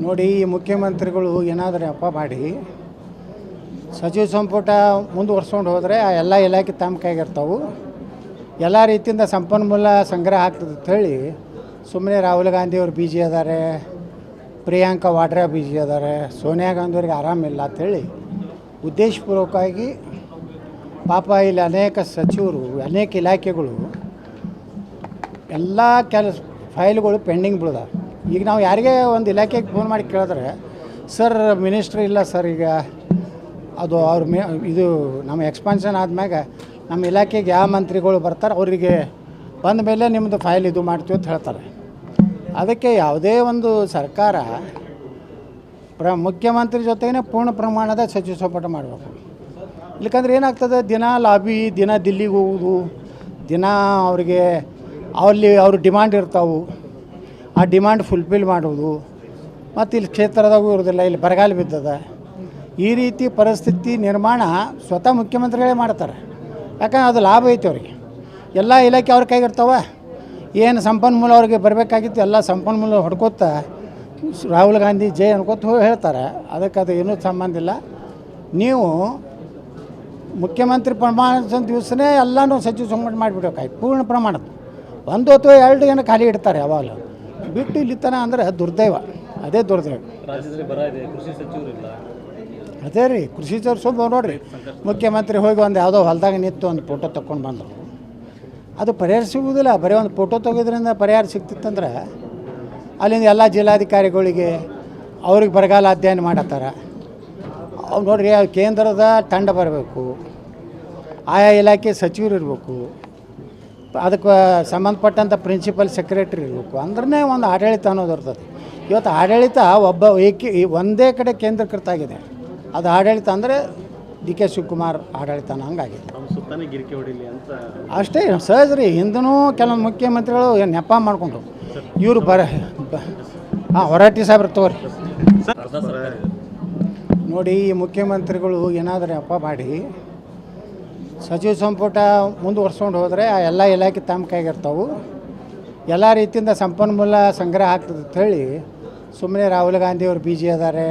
ನೋಡಿ, ಈ ಮುಖ್ಯಮಂತ್ರಿಗಳು ಏನಾದರೂ ಅಪ್ಪ ಮಾಡಿ ಸಚಿವ ಸಂಪುಟ ಮುಂದುವರ್ಸ್ಕೊಂಡು ಹೋದರೆ ಆ ಎಲ್ಲ ಇಲಾಖೆ ತಮ್ಮ ಕೈಗಿರ್ತಾವೆ. ಎಲ್ಲ ರೀತಿಯಿಂದ ಸಂಪನ್ಮೂಲ ಸಂಗ್ರಹ ಆಗ್ತದೆ ಅಂಥೇಳಿ ಸುಮ್ಮನೆ ರಾಹುಲ್ ಗಾಂಧಿಯವ್ರು ಬಿಜಿ ಅದಾರೆ, ಪ್ರಿಯಾಂಕಾ ವಾಡ್ರಾ ಬಿಜಿ ಅದಾರೆ, ಸೋನಿಯಾ ಗಾಂಧಿಯವ್ರಿಗೆ ಆರಾಮಿಲ್ಲ ಅಂಥೇಳಿ ಉದ್ದೇಶಪೂರ್ವಕವಾಗಿ ಪಾಪ ಇಲ್ಲಿ ಅನೇಕ ಸಚಿವರು, ಅನೇಕ ಇಲಾಖೆಗಳು ಎಲ್ಲ ಫೈಲ್ಗಳು ಪೆಂಡಿಂಗ್ ಬೀಳ್ದ. ಈಗ ನಾವು ಯಾರಿಗೇ ಒಂದು ಇಲಾಖೆಗೆ ಫೋನ್ ಮಾಡಿ ಕೇಳಿದ್ರೆ, ಸರ್ ಮಿನಿಸ್ಟ್ರ್ ಇಲ್ಲ ಸರ್, ಈಗ ಅದು ಅವ್ರ ಇದು ನಮ್ಮ ಎಕ್ಸ್ಪಾನ್ಷನ್ ಆದಮ್ಯಾಗ ನಮ್ಮ ಇಲಾಖೆಗೆ ಯಾವ ಮಂತ್ರಿಗಳು ಬರ್ತಾರೆ ಅವರಿಗೆ ಬಂದ ಮೇಲೆ ನಿಮ್ಮದು ಫೈಲ್ ಇದು ಮಾಡ್ತೀವಿ ಅಂತ ಹೇಳ್ತಾರೆ. ಅದಕ್ಕೆ ಯಾವುದೇ ಒಂದು ಸರ್ಕಾರ ಮುಖ್ಯಮಂತ್ರಿ ಜೊತೆಗೇ ಪೂರ್ಣ ಪ್ರಮಾಣದ ಸಚಿವ ಸಂಪುಟ ಮಾಡಬೇಕು. ಇಲ್ಲಕಂದ್ರೆ ಏನಾಗ್ತದೆ, ದಿನ ಲಾಬಿ, ದಿನ ದಿಲ್ಲಿಗೆ ಹೋಗೋದು, ದಿನ ಅವರಿಗೆ ಅವ್ರ ಡಿಮಾಂಡ್ ಇರ್ತಾವೆ, ಆ ಡಿಮಾಂಡ್ ಫುಲ್ಫಿಲ್ ಮಾಡೋದು, ಮತ್ತು ಇಲ್ಲಿ ಕ್ಷೇತ್ರದಾಗೂ ಇರೋದಿಲ್ಲ, ಇಲ್ಲಿ ಬರಗಾಲ ಬಿದ್ದದ. ಈ ರೀತಿ ಪರಿಸ್ಥಿತಿ ನಿರ್ಮಾಣ ಸ್ವತಃ ಮುಖ್ಯಮಂತ್ರಿಗಳೇ ಮಾಡ್ತಾರೆ. ಯಾಕಂದ್ರೆ ಅದು ಲಾಭ ಐತೆ ಅವ್ರಿಗೆ. ಎಲ್ಲ ಇಲಾಖೆ ಅವ್ರ ಕೈಗಿರ್ತಾವೆ. ಏನು ಸಂಪನ್ಮೂಲ ಅವ್ರಿಗೆ ಬರಬೇಕಾಗಿತ್ತು ಎಲ್ಲ ಸಂಪನ್ಮೂಲ ಹೊಡ್ಕೋತ ರಾಹುಲ್ ಗಾಂಧಿ ಜೈ ಅನ್ಕೋತ ಹೇಳ್ತಾರೆ. ಅದಕ್ಕೆ ಅದು ಏನೂ ಸಂಬಂಧ ಇಲ್ಲ. ನೀವು ಮುಖ್ಯಮಂತ್ರಿ ಪ್ರಮಾಣದ ದಿವಸನೇ ಎಲ್ಲನೂ ಸಚಿವ ಸಂಪುಟ ಮಾಡಿಬಿಡ್ಬೇಕಾಯ್ತು ಪೂರ್ಣ ಪ್ರಮಾಣದ. ಒಂದು ಅಥವಾ ಎರಡು ಏನೋ ಖಾಲಿ ಇಡ್ತಾರೆ ಯಾವಾಗಲೂ, ಬಿಟ್ಟು ಇಲ್ಲಿತನ ಅಂದರೆ ದುರ್ದೈವ, ಅದೇ ದುರ್ದೈವ. ಅದೇ ರೀ, ಕೃಷಿ ಸಚಿವರು ಸುಮ್ಮ ನೋಡಿರಿ, ಮುಖ್ಯಮಂತ್ರಿ ಹೋಗಿ ಒಂದು ಯಾವುದೋ ಹೊಲದಾಗ ನಿಂತು ಒಂದು ಫೋಟೋ ತೊಗೊಂಡು ಬಂದರು. ಅದು ಪರಿಹಾರ ಸಿಗುವುದಿಲ್ಲ. ಬರೀ ಒಂದು ಫೋಟೋ ತೆಗೋದ್ರಿಂದ ಪರಿಹಾರ ಸಿಗ್ತಿತ್ತಂದ್ರೆ ಅಲ್ಲಿಂದ ಎಲ್ಲ ಜಿಲ್ಲಾಧಿಕಾರಿಗಳಿಗೆ ಅವ್ರಿಗೆ ಬರಗಾಲ ಅಧ್ಯಯನ ಮಾಡತ್ತಾರ. ಅವ್ರು ನೋಡಿರಿ, ಕೇಂದ್ರದ ತಂಡ ಬರಬೇಕು, ಆಯಾ ಇಲಾಖೆ ಸಚಿವರು ಇರಬೇಕು, ಅದಕ್ಕೆ ಸಂಬಂಧಪಟ್ಟಂಥ ಪ್ರಿನ್ಸಿಪಲ್ ಸೆಕ್ರೆಟ್ರಿ ಇರಬೇಕು. ಅಂದ್ರೆ ಒಂದು ಆಡಳಿತ ಅನ್ನೋದು ಇರ್ತದೆ. ಇವತ್ತು ಆಡಳಿತ ಒಂದೇ ಕಡೆ ಕೇಂದ್ರೀಕೃತ ಆಗಿದೆ. ಅದು ಆಡಳಿತ ಅಂದರೆ ಡಿ ಕೆ ಶಿವಕುಮಾರ್ ಆಡಳಿತ ಹಂಗಾಗಿದೆ. ಅಷ್ಟೇ ಸಹಜ ರೀ. ಹಿಂದೂ ಕೆಲವೊಂದು ಮುಖ್ಯಮಂತ್ರಿಗಳು ನೆಪ ಮಾಡಿಕೊಂಡು ಇವರು ಹೊರಾಟಿ ಸಾಹೇಬ್ರು ತಗೋರಿ. ನೋಡಿ, ಈ ಮುಖ್ಯಮಂತ್ರಿಗಳು ಏನಾದರೂ ಅಪ್ಪ ಮಾಡಿ ಸಚಿವ ಸಂಪುಟ ಮುಂದುವರ್ಸ್ಕೊಂಡು ಹೋದರೆ ಆ ಎಲ್ಲ ಇಲಾಖೆ ತಮ್ಮ ಕೈಗಿರ್ತಾವೆ. ಎಲ್ಲ ರೀತಿಯಿಂದ ಸಂಪನ್ಮೂಲ ಸಂಗ್ರಹ ಆಗ್ತದೆ ಅಂಥೇಳಿ ಸುಮ್ಮನೆ ರಾಹುಲ್ ಗಾಂಧಿಯವ್ರು ಬಿಜಿ ಅದಾರೆ,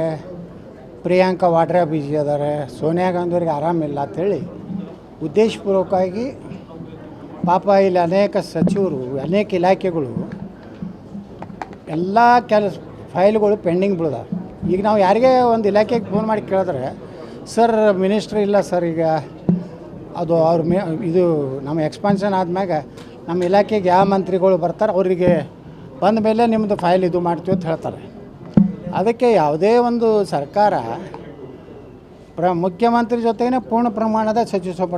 ಪ್ರಿಯಾಂಕಾ ವಾಡ್ರಾ ಬಿಜಿ ಅದಾರೆ, ಸೋನಿಯಾ ಗಾಂಧಿಯವ್ರಿಗೆ ಆರಾಮಿಲ್ಲ ಅಂಥೇಳಿ ಉದ್ದೇಶಪೂರ್ವಕವಾಗಿ ಪಾಪ ಇಲ್ಲಿ ಅನೇಕ ಸಚಿವರು, ಅನೇಕ ಇಲಾಖೆಗಳು ಎಲ್ಲ ಫೈಲ್ಗಳು ಪೆಂಡಿಂಗ್ ಬೀಳ್ದ. ಈಗ ನಾವು ಯಾರಿಗೇ ಒಂದು ಇಲಾಖೆಗೆ ಫೋನ್ ಮಾಡಿ ಕೇಳಿದ್ರೆ, ಸರ್ ಮಿನಿಸ್ಟ್ರ್ ಇಲ್ಲ ಸರ್, ಈಗ ಅದು ಇದು ನಮ್ಮ ಎಕ್ಸ್ಪಾನ್ಷನ್ ಆದಮ್ಯಾಗ ನಮ್ಮ ಇಲಾಖೆಗೆ ಯಾವ ಮಂತ್ರಿಗಳು ಬರ್ತಾರೆ ಅವರಿಗೆ ಬಂದ ಮೇಲೆ ನಿಮ್ಮದು ಫೈಲ್ ಇದು ಮಾಡ್ತೀವಿ ಅಂತ ಹೇಳ್ತಾರೆ. ಅದಕ್ಕೆ ಯಾವುದೇ ಒಂದು ಸರ್ಕಾರ ಮುಖ್ಯಮಂತ್ರಿ ಜೊತೆಗೇ ಪೂರ್ಣ ಪ್ರಮಾಣದ ಸಚಿವ ಸಂಪುಟ